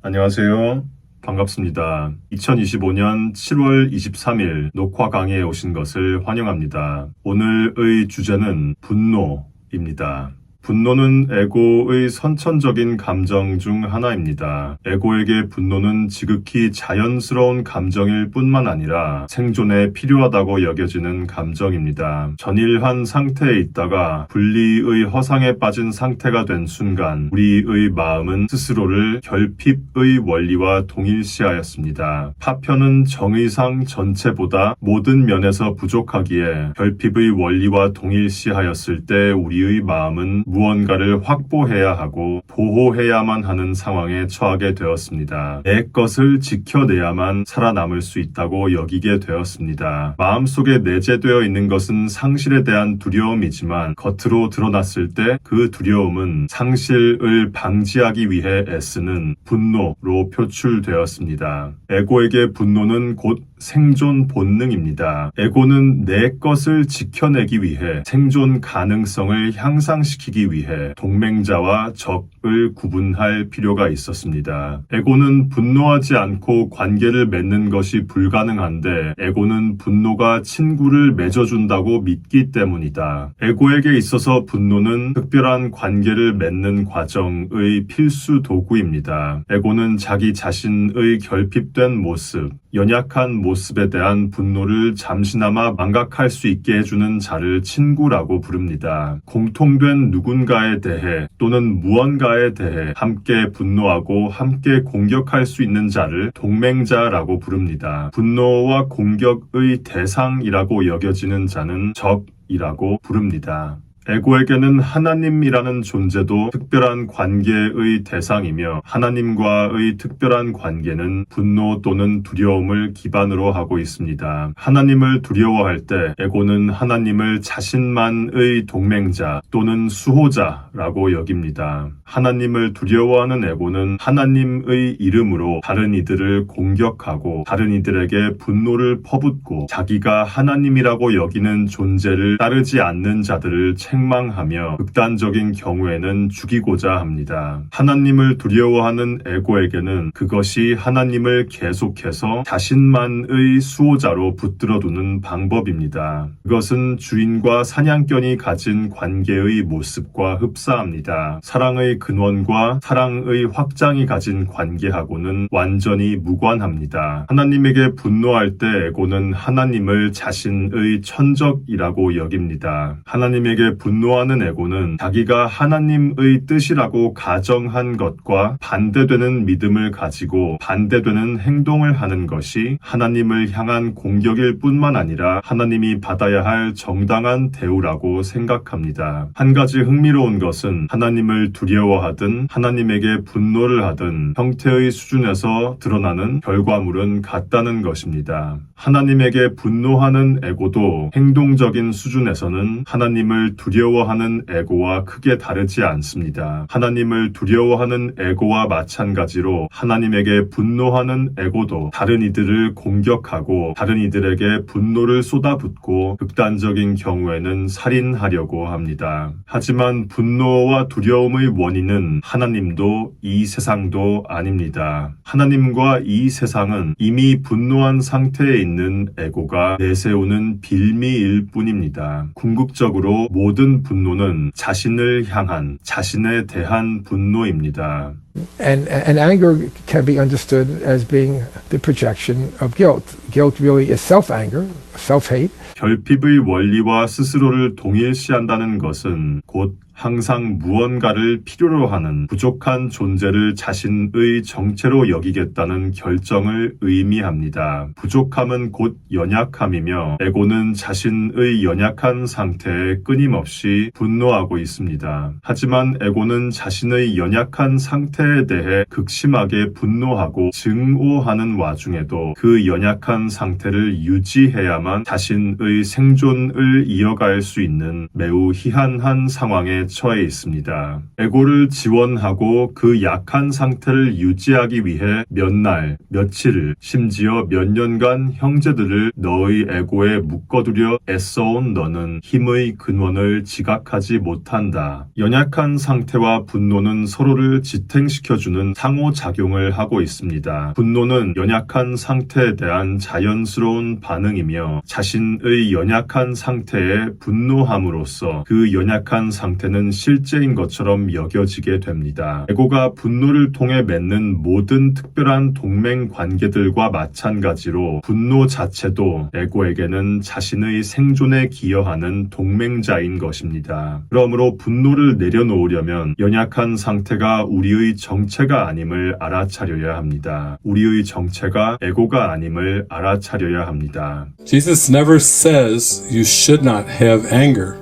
안녕하세요. 반갑습니다. 2025년 7월 23일 녹화 강의에 오신 것을 환영합니다. 오늘의 주제는 분노입니다. 분노는 에고의 선천적인 감정 중 하나입니다. 에고에게 분노는 지극히 자연스러운 감정일 뿐만 아니라 생존에 필요하다고 여겨지는 감정입니다. 전일한 상태에 있다가 분리의 허상에 빠진 상태가 된 순간 우리의 마음은 스스로를 결핍의 원리와 동일시하였습니다. 파편은 정의상 전체보다 모든 면에서 부족하기에 결핍의 원리와 동일시하였을 때 우리의 마음은 무언가를 확보해야 하고 보호해야만 하는 상황에 처하게 되었습니다. 내 것을 지켜내야만 살아남을 수 있다고 여기게 되었습니다. 마음속에 내재되어 있는 것은 상실에 대한 두려움이지만 겉으로 드러났을 때 그 두려움은 상실을 방지하기 위해 애쓰는 분노로 표출되었습니다. 에고에게 분노는 곧 생존 본능입니다. 에고는 내 것을 지켜내기 위해 생존 가능성을 향상시키기 위해 동맹자와 적을 구분할 필요가 있었습니다. 에고는 분노하지 않고 관계를 맺는 것이 불가능한데 에고는 분노가 친구를 맺어준다고 믿기 때문이다. 에고에게 있어서 분노는 특별한 관계를 맺는 과정의 필수 도구입니다. 에고는 자기 자신의 결핍된 모습, 연약한 모습에 대한 분노를 잠시나마 망각할 수 있게 해주는 자를 친구라고 부릅니다. 공통된 누군가에 대해 또는 무언가에 대해 함께 분노하고 함께 공격할 수 있는 자를 동맹자라고 부릅니다. 분노와 공격의 대상이라고 여겨지는 자는 적이라고 부릅니다. 에고에게는 하나님이라는 존재도 특별한 관계의 대상이며 하나님과의 특별한 관계는 분노 또는 두려움을 기반으로 하고 있습니다. 하나님을 두려워할 때 에고는 하나님을 자신만의 동맹자 또는 수호자라고 여깁니다. 하나님을 두려워하는 에고는 하나님의 이름으로 다른 이들을 공격하고 다른 이들에게 분노를 퍼붓고 자기가 하나님이라고 여기는 존재를 따르지 않는 자들을 책망하며 극단적인 경우에는 죽이고자 합니다. 하나님을 두려워하는 에고에게는 그것이 하나님을 계속해서 자신만의 수호자로 붙들어두는 방법입니다. 그것은 주인과 사냥견이 가진 관계의 모습과 흡사합니다. 사랑의 근원과 사랑의 확장이 가진 관계하고는 완전히 무관합니다. 하나님에게 분노할 때 에고는 하나님을 자신의 천적이라고 여깁니다. 하나님에게 분노하는 에고는 자기가 하나님의 뜻이라고 가정한 것과 반대되는 믿음을 가지고 반대되는 행동을 하는 것이 하나님을 향한 공격일 뿐만 아니라 하나님이 받아야 할 정당한 대우라고 생각합니다. 한 가지 흥미로운 것은 하나님을 두려워하든 하나님에게 분노를 하든 형태의 수준에서 드러나는 결과물은 같다는 것입니다. 하나님에게 분노하는 에고도 행동적인 수준에서는 하나님을 두려워하는 에고와 크게 다르지 않습니다. 하나님을 두려워하는 에고와 마찬가지로 하나님에게 분노하는 에고도 다른 이들을 공격하고 다른 이들에게 분노를 쏟아붓고 극단적인 경우에는 살인하려고 합니다. 하지만 분노와 두려움의 원인은 하나님도 이 세상도 아닙니다. 하나님과 이 세상은 이미 분노한 상태에 있는 에고가 내세우는 빌미일 뿐입니다. 궁극적으로 모든 분노는 자신을 향한, 자신에 대한 분노입니다. And anger can be understood as being the projection of guilt. Guilt really is self-anger, self-hate. 결핍의 원리와 스스로를 동일시한다는 것은 곧 항상 무언가를 필요로 하는 부족한 존재를 자신의 정체로 여기겠다는 결정을 의미합니다. 부족함은 곧 연약함이며 에고는 자신의 연약한 상태에 끊임없이 분노하고 있습니다. 하지만 에고는 자신의 연약한 상태에 대해 극심하게 분노하고 증오하는 와중에도 그 연약한 상태를 유지해야만 자신의 생존을 이어갈 수 있는 매우 희한한 상황에 처해 있습니다. 에고를 지원하고 그 약한 상태를 유지하기 위해 몇 날, 며칠을, 심지어 몇 년간 형제들을 너의 에고에 묶어두려 애써온 너는 힘의 근원을 지각하지 못한다. 연약한 상태와 분노는 서로를 지탱시켜주는 상호작용을 하고 있습니다. 분노는 연약한 상태에 대한 자연스러운 반응이며 자신의 연약한 상태에 분노함으로써 그 연약한 상태는 실제인 것처럼 여겨지게 됩니다. 에고가 분노를 통해 맺는 모든 특별한 동맹 관계들과 마찬가지로 분노 자체도 에고에게는 자신의 생존에 기여하는 동맹자인 것입니다. 그러므로 분노를 내려놓으려면 연약한 상태가 우리의 정체가 아님을 알아차려야 합니다. 우리의 정체가 에고가 아님을 알아차려야 합니다. Jesus never says you should not have anger.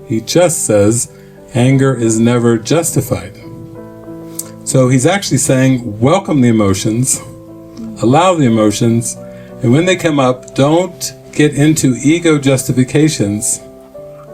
He just says anger is never justified. So he's actually saying welcome the emotions, allow the emotions, and when they come up, don't get into ego justifications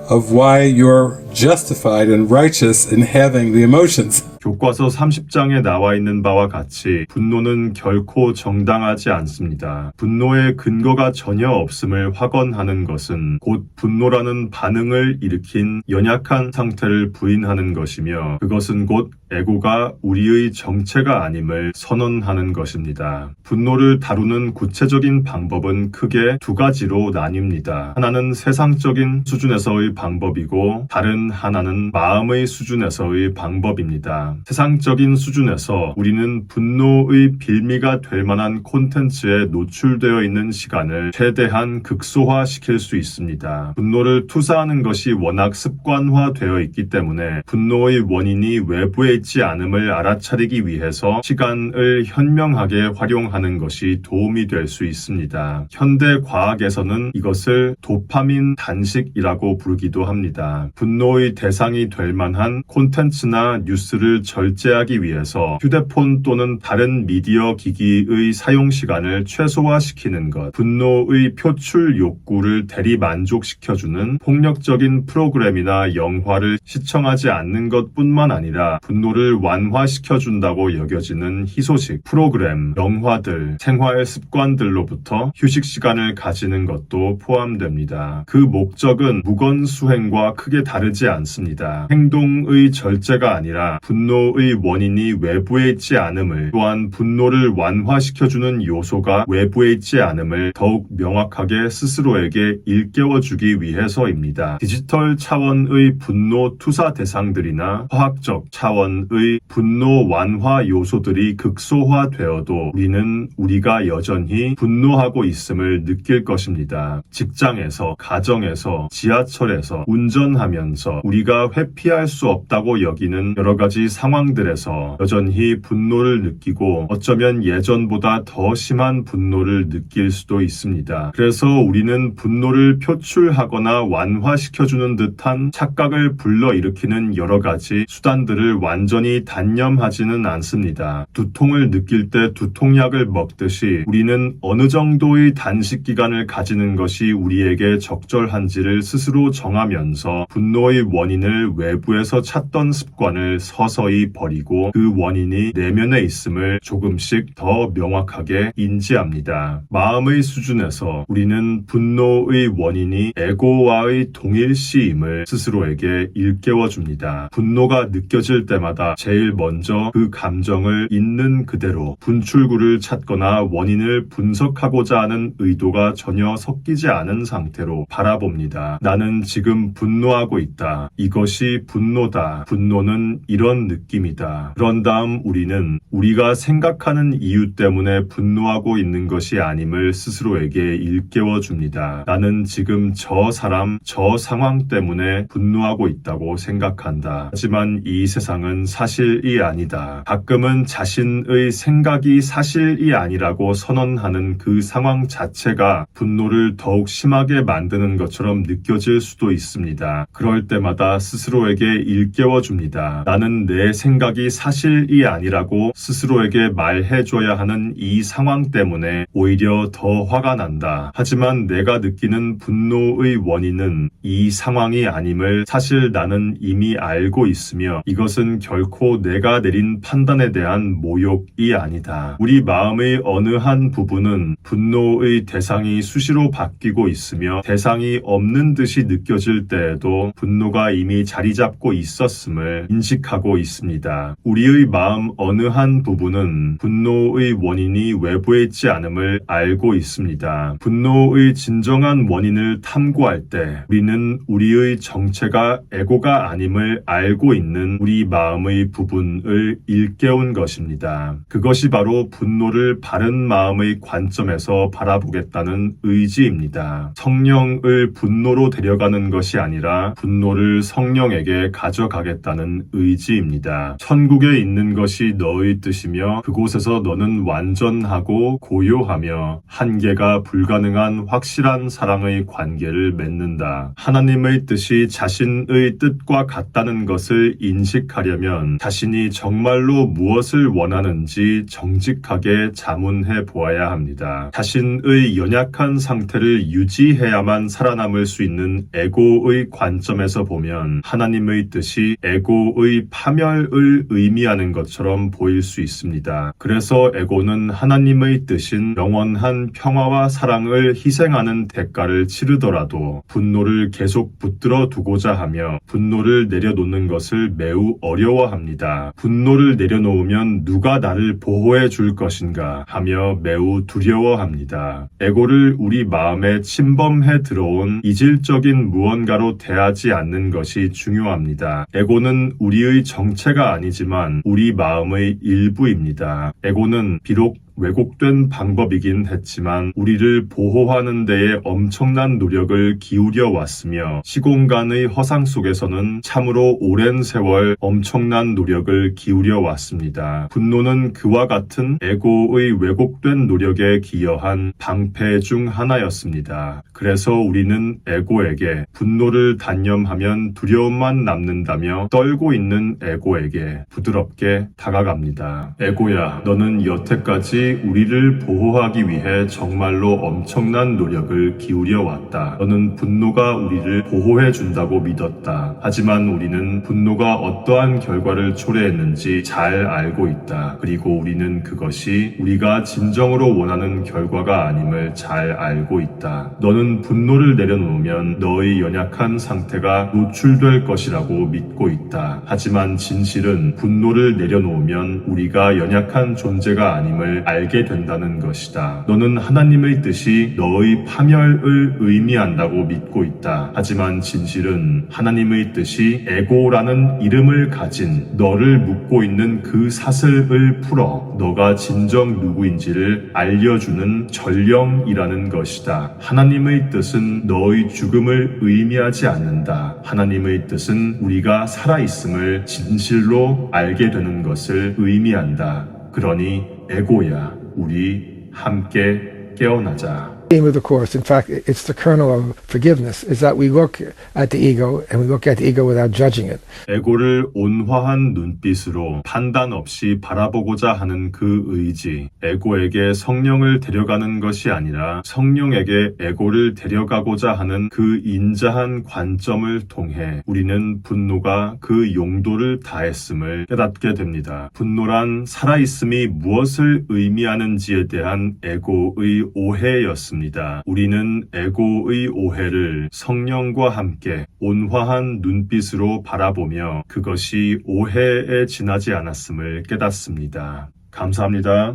of why you're justified and righteous in having the emotions. 교과서 30장에 나와 있는 바와 같이 분노는 결코 정당하지 않습니다. 분노의 근거가 전혀 없음을 확언하는 것은 곧 분노라는 반응을 일으킨 연약한 상태를 부인하는 것이며 그것은 곧 에고가 우리의 정체가 아님을 선언하는 것입니다. 분노를 다루는 구체적인 방법은 크게 두 가지로 나뉩니다. 하나는 세상적인 수준에서의 방법이고 다른 하나는 마음의 수준에서의 방법입니다. 세상적인 수준에서 우리는 분노의 빌미가 될 만한 콘텐츠에 노출되어 있는 시간을 최대한 극소화시킬 수 있습니다. 분노를 투사하는 것이 워낙 습관화되어 있기 때문에 분노의 원인이 외부에 있지 않음을 알아차리기 위해서 시간을 현명하게 활용하는 것이 도움이 될 수 있습니다. 현대 과학에서는 이것을 도파민 단식이라고 부르기도 합니다. 분노의 대상이 될 만한 콘텐츠나 뉴스를 절제하기 위해서 휴대폰 또는 다른 미디어 기기의 사용 시간을 최소화시키는 것, 분노의 표출 욕구를 대리 만족시켜주는 폭력적인 프로그램이나 영화를 시청하지 않는 것뿐만 아니라 분노를 완화시켜준다고 여겨지는 희소식, 프로그램, 영화들, 생활 습관들로부터 휴식 시간을 가지는 것도 포함됩니다. 그 목적은 무건수행과 크게 다르지 않습니다. 행동의 절제가 아니라 분노의 원인이 외부에 있지 않음을, 또한 분노를 완화시켜주는 요소가 외부에 있지 않음을 더욱 명확하게 스스로에게 일깨워주기 위해서입니다. 디지털 차원의 분노 투사 대상들이나 화학적 차원의 분노 완화 요소들이 극소화되어도 우리는 우리가 여전히 분노하고 있음을 느낄 것입니다. 직장에서, 가정에서, 지하철에서, 운전하면서 우리가 회피할 수 없다고 여기는 여러 가지 상황들에서 여전히 분노를 느끼고 어쩌면 예전보다 더 심한 분노를 느낄 수도 있습니다. 그래서 우리는 분노를 표출하거나 완화시켜주는 듯한 착각을 불러일으키는 여러 가지 수단들을 완전히 단념하지는 않습니다. 두통을 느낄 때 두통약을 먹듯이 우리는 어느 정도의 단식 기간을 가지는 것이 우리에게 적절한지를 스스로 정하면서 분노의 원인을 외부에서 찾던 습관을 서서히 버리고 그 원인이 내면에 있음을 조금씩 더 명확하게 인지합니다. 마음의 수준에서 우리는 분노의 원인이 에고와의 동일시임을 스스로에게 일깨워줍니다. 분노가 느껴질 때마다 제일 먼저 그 감정을 있는 그대로 분출구를 찾거나 원인을 분석하고자 하는 의도가 전혀 섞이지 않은 상태로 바라봅니다. 나는 지금 분노하고 있다. 이것이 분노다. 분노는 이런 느낌이다. 그런 다음 우리는 우리가 생각하는 이유 때문에 분노하고 있는 것이 아님을 스스로에게 일깨워줍니다. 나는 지금 저 사람, 저 상황 때문에 분노하고 있다고 생각한다. 하지만 이 세상은 것은 사실이 아니다. 가끔은 자신의 생각이 사실이 아니라고 선언하는 그 상황 자체가 분노를 더욱 심하게 만드는 것처럼 느껴질 수도 있습니다. 그럴 때마다 스스로에게 일깨워줍니다. 나는 내 생각이 사실이 아니라고 스스로에게 말해줘야 하는 이 상황 때문에 오히려 더 화가 난다. 하지만 내가 느끼는 분노의 원인은 이 상황이 아님을 사실 나는 이미 알고 있으며 이것은 결코 내가 내린 판단에 대한 모욕이 아니다. 우리 마음의 어느 한 부분은 분노의 대상이 수시로 바뀌고 있으며 대상이 없는 듯이 느껴질 때에도 분노가 이미 자리 잡고 있었음을 인식하고 있습니다. 우리의 마음 어느 한 부분은 분노의 원인이 외부에 있지 않음을 알고 있습니다. 분노의 진정한 원인을 탐구할 때 우리는 우리의 정체가 에고가 아님을 알고 있는 우리 마음의 부분을 일깨운 것입니다. 그것이 바로 분노를 바른 마음의 관점에서 바라보겠다는 의지입니다. 성령을 분노로 데려가는 것이 아니라 분노를 성령에게 가져가겠다는 의지입니다. 천국에 있는 것이 너의 뜻이며 그곳에서 너는 완전하고 고요하며 한계가 불가능한 확실한 사랑의 관계를 맺는다. 하나님의 뜻이 자신의 뜻과 같다는 것을 인식하려면 자신이 정말로 무엇을 원하는지 정직하게 자문해 보아야 합니다. 자신의 연약한 상태를 유지해야만 살아남을 수 있는 에고의 관점에서 보면 하나님의 뜻이 에고의 파멸을 의미하는 것처럼 보일 수 있습니다. 그래서 에고는 하나님의 뜻인 영원한 평화와 사랑을 희생하는 대가를 치르더라도 분노를 계속 붙들어 두고자 하며 분노를 내려놓는 것을 매우 어려워합니다. 분노를 내려놓으면 누가 나를 보호해 줄 것인가 하며 매우 두려워합니다. 에고를 우리 마음에 침범해 들어온 이질적인 무언가로 대하지 않는 것이 중요합니다. 에고는 우리의 정체가 아니지만 우리 마음의 일부입니다. 에고는 비록 왜곡된 방법이긴 했지만 우리를 보호하는 데에 엄청난 노력을 기울여 왔으며 시공간의 허상 속에서는 참으로 오랜 세월 엄청난 노력을 기울여 왔습니다. 분노는 그와 같은 에고의 왜곡된 노력에 기여한 방패 중 하나였습니다. 그래서 우리는 에고에게 분노를 단념하면 두려움만 남는다며 떨고 있는 에고에게 부드럽게 다가갑니다. 에고야, 너는 여태까지 우리를 보호하기 위해 정말로 엄청난 노력을 기울여 왔다. 너는 분노가 우리를 보호해 준다고 믿었다. 하지만 우리는 분노가 어떠한 결과를 초래했는지 잘 알고 있다. 그리고 우리는 그것이 우리가 진정으로 원하는 결과가 아님을 잘 알고 있다. 너는 분노를 내려놓으면 너의 연약한 상태가 노출될 것이라고 믿고 있다. 하지만 진실은 분노를 내려놓으면 우리가 연약한 존재가 아님을 알게 된다는 것이다. 너는 하나님의 뜻이 너의 파멸을 의미한다고 믿고 있다. 하지만 진실은 하나님의 뜻이 에고라는 이름을 가진 너를 묶고 있는 그 사슬을 풀어 너가 진정 누구인지를 알려주는 전령이라는 것이다. 하나님의 뜻은 너의 죽음을 의미하지 않는다. 하나님의 뜻은 우리가 살아있음을 진실로 알게 되는 것을 의미한다. 그러니 에고야, 우리 함께 깨어나자. Theme of the course, in fact, it's the kernel of forgiveness, is that we look at the ego and we look at the ego without judging it. 에고를 온화한 눈빛으로 판단 없이 바라보고자 하는 그 의지, 에고에게 성령을 데려가는 것이 아니라 성령에게 에고를 데려가고자 하는 그 인자한 관점을 통해 우리는 분노가 그 용도를 다했음을 깨닫게 됩니다. 분노란 살아있음이 무엇을 의미하는지에 대한 에고의 오해였습니다. 우리는 에고의 오해를 성령과 함께 온화한 눈빛으로 바라보며 그것이 오해에 지나지 않았음을 깨닫습니다. 감사합니다.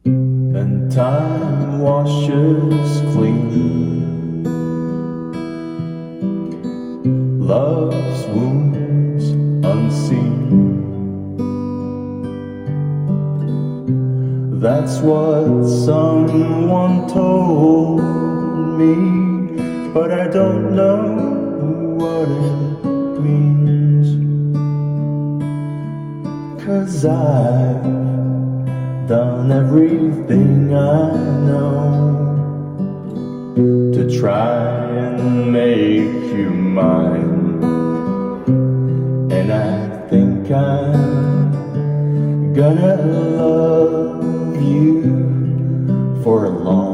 And time washes clean love's wounds unseen. That's what someone told me, but I don't know what it means. 'cause I've done everything I know to try and make you mine, and I think I'm gonna love you for a long